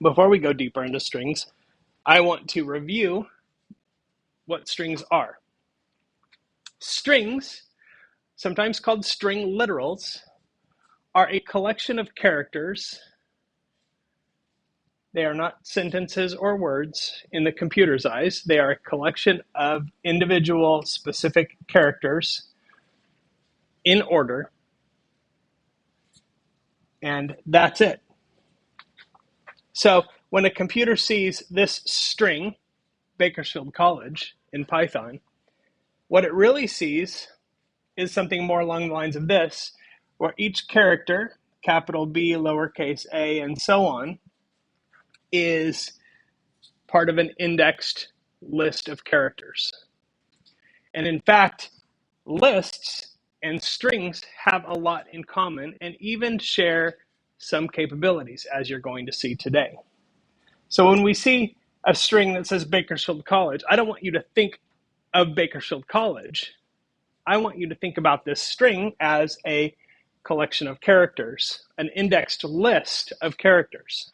before we go deeper into strings, I want to review what strings are. Strings, sometimes called string literals, are a collection of characters. They are not sentences or words in the computer's eyes. They are a collection of individual specific characters in order, and that's it. So when a computer sees this string, Bakersfield College, in Python, what it really sees is something more along the lines of this, where each character, capital B, lowercase a, and so on, is part of an indexed list of characters. And in fact, lists and strings have a lot in common and even share some capabilities, as you're going to see today. So when we see a string that says Bakersfield College, I don't want you to think of Bakersfield College. I want you to think about this string as a collection of characters, an indexed list of characters.